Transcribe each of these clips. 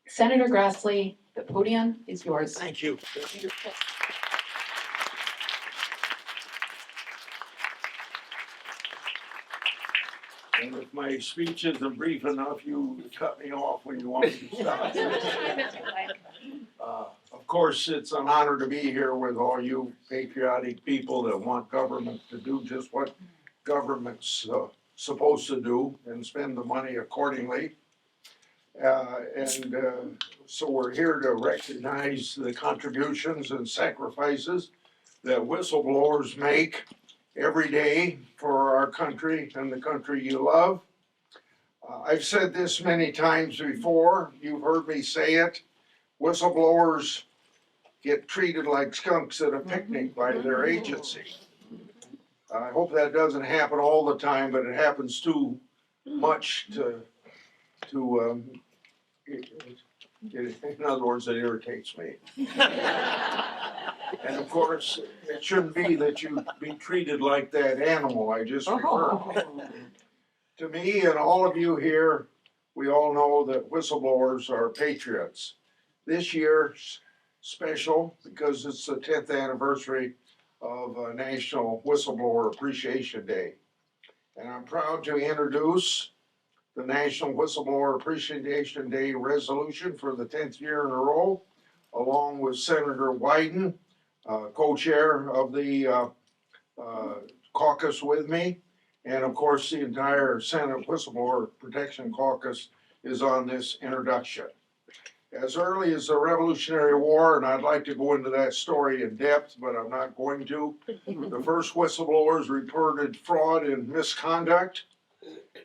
Senator Grassley, the podium is yours. Thank you. And if my speech isn't brief enough, you cut me off when you want me to stop. Of course, it's an honor to be here with all you patriotic people that want government to do just what government's supposed to do and spend the money accordingly. So we're here to recognize the contributions and sacrifices that whistleblowers make every day for our country and the country you love. I've said this many times before. You've heard me say it. Whistleblowers get treated like skunks at a picnic by their agency. I hope that doesn't happen all the time, but it happens too much in other words, it irritates me. And of course, it shouldn't be that you be treated like that animal I just referred to. To me and all of you here, we all know that whistleblowers are patriots. This year's special because it's the 10th anniversary of National Whistleblower Appreciation Day. And I'm proud to introduce the National Whistleblower Appreciation Day resolution for the 10th year in a row, along with Senator Wyden, co-chair of the caucus with me. And of course, the entire Senate Whistleblower Protection Caucus is on this introduction. As early as the Revolutionary War, and I'd like to go into that story in depth, but I'm not going to, the first whistleblowers reported fraud and misconduct,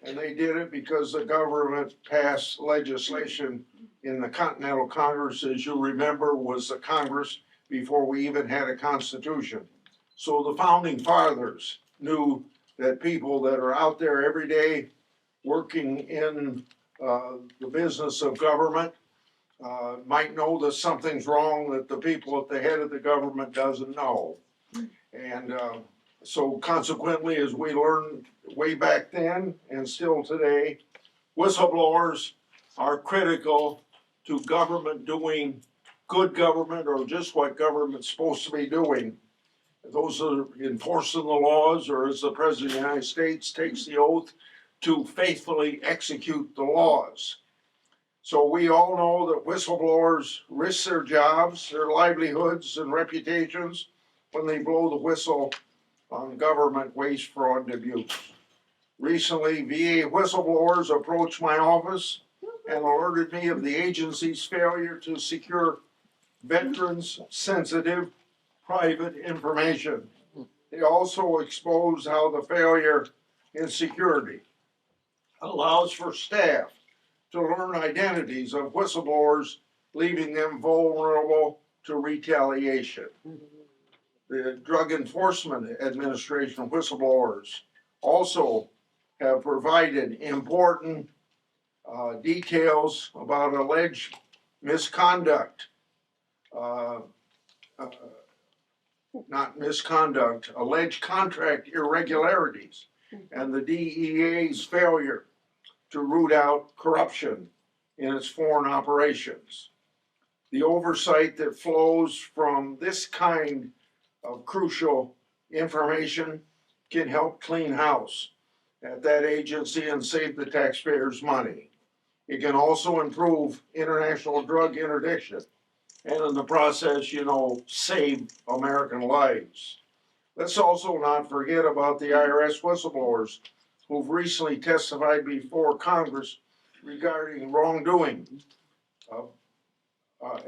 and they did it because the government passed legislation in the Continental Congress, as you remember, was the Congress before we even had a Constitution. So the founding fathers knew that people that are out there every day working in the business of government might know that something's wrong that the people at the head of the government doesn't know. And so consequently, as we learned way back then and still today, whistleblowers are critical to government doing good government or just what government's supposed to be doing. Those are enforcing the laws, or as the President of the United States takes the oath to faithfully execute the laws. So we all know that whistleblowers risk their jobs, their livelihoods, and reputations when they blow the whistle on government waste, fraud, and abuse. Recently, VA whistleblowers approached my office and alerted me of the agency's failure to secure veterans-sensitive private information. They also exposed how the failure in security allows for staff to learn identities of whistleblowers, leaving them vulnerable to retaliation. The Drug Enforcement Administration whistleblowers also have provided important details about alleged misconduct, alleged contract irregularities, and the DEA's failure to root out corruption in its foreign operations. The oversight that flows from this kind of crucial information can help clean house at that agency and save the taxpayers money. It can also improve international drug interdiction and in the process, save American lives. Let's also not forget about the IRS whistleblowers who've recently testified before Congress regarding wrongdoing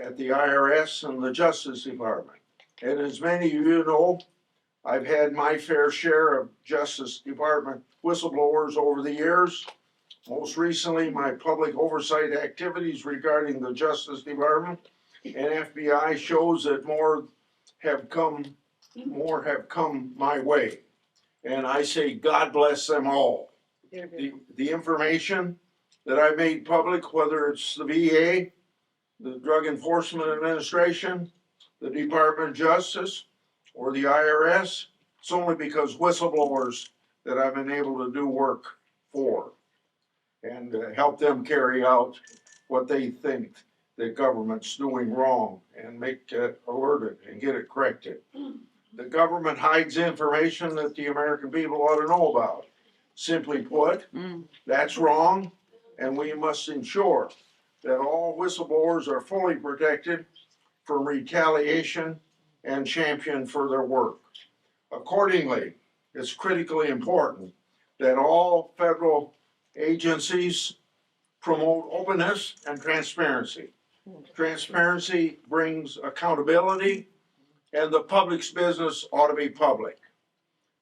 at the IRS and the Justice Department. And as many of you know, I've had my fair share of Justice Department whistleblowers over the years. Most recently, my public oversight activities regarding the Justice Department and FBI shows that more have come my way. And I say, God bless them all. The information that I made public, whether it's the VA, the Drug Enforcement Administration, the Department of Justice, or the IRS, it's only because whistleblowers that I've been able to do work for and help them carry out what they think that government's doing wrong and make it alerted and get it corrected. The government hides information that the American people ought to know about. Simply put, that's wrong, and we must ensure that all whistleblowers are fully protected from retaliation and championed for their work. Accordingly, it's critically important that all federal agencies promote openness and transparency. Transparency brings accountability, and the public's business ought to be public.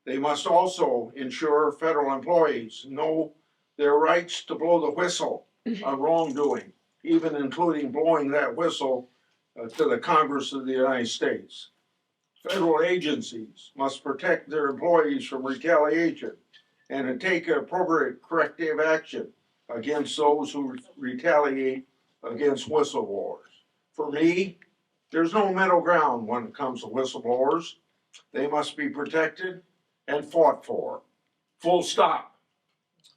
They must also ensure federal employees know their rights to blow the whistle on wrongdoing, even including blowing that whistle to the Congress of the United States. Federal agencies must protect their employees from retaliation and to take appropriate corrective action against those who retaliate against whistleblowers. For me, there's no middle ground when it comes to whistleblowers. They must be protected and fought for. Full stop.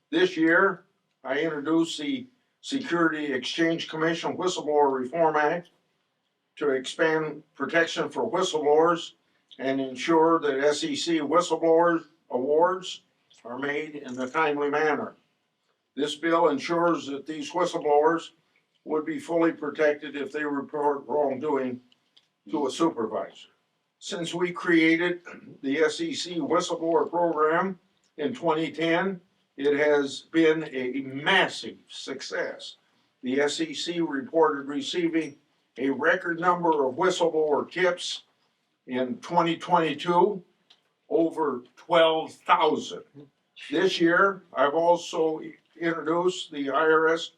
This year, I introduced the Security Exchange Commission Whistleblower Reform Act to expand protection for whistleblowers and ensure that SEC whistleblowers awards are made in a timely manner. This bill ensures that these whistleblowers would be fully protected if they report wrongdoing to a supervisor. Since we created the SEC whistleblower program in 2010, it has been a massive success. The SEC reported receiving a record number of whistleblower tips in 2022, over 12,000. This year, I've also introduced the IRS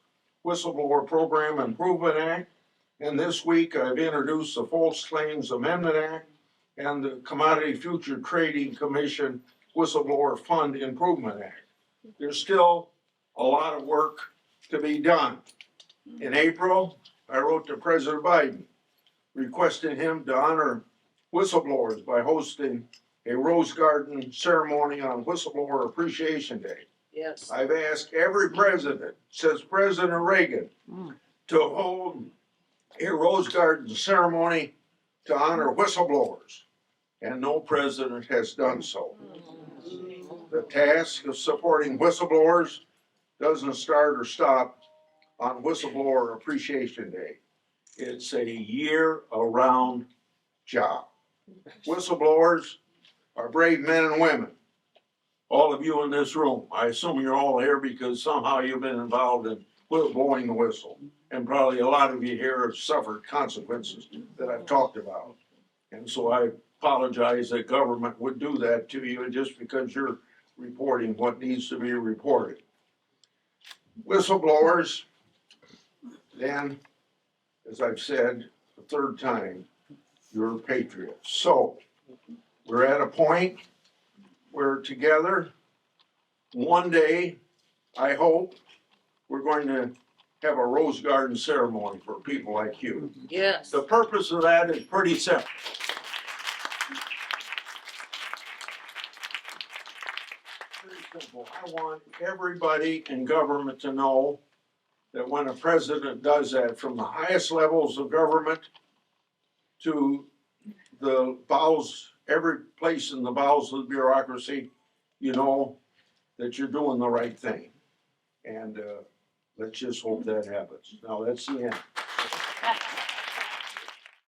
Whistleblower Program Improvement Act, and this week I've introduced the False Claims Amendment Act and the Commodity Future Trading Commission Whistleblower Fund Improvement Act. There's still a lot of work to be done. In April, I wrote to President Biden requesting him to honor whistleblowers by hosting a Rose Garden ceremony on Whistleblower Appreciation Day. Yes. I've asked every president since President Reagan to hold a Rose Garden ceremony to honor whistleblowers, and no president has done so. The task of supporting whistleblowers doesn't start or stop on Whistleblower Appreciation Day. It's a year-round job. Whistleblowers are brave men and women. All of you in this room, I assume you're all here because somehow you've been involved in blowing the whistle. And probably a lot of you here have suffered consequences that I've talked about. And so I apologize that government would do that to you just because you're reporting what needs to be reported. Whistleblowers, then, as I've said the third time, you're patriots. So we're at a point where together, one day, I hope, we're going to have a Rose Garden ceremony for people like you. Yes. The purpose of that is pretty simple. Pretty simple. I want everybody in government to know that when a president does that, from the highest levels of government to the bowels, every place in the bowels of the bureaucracy, you know that you're doing the right thing. And let's just hope that happens. Now, that's the end.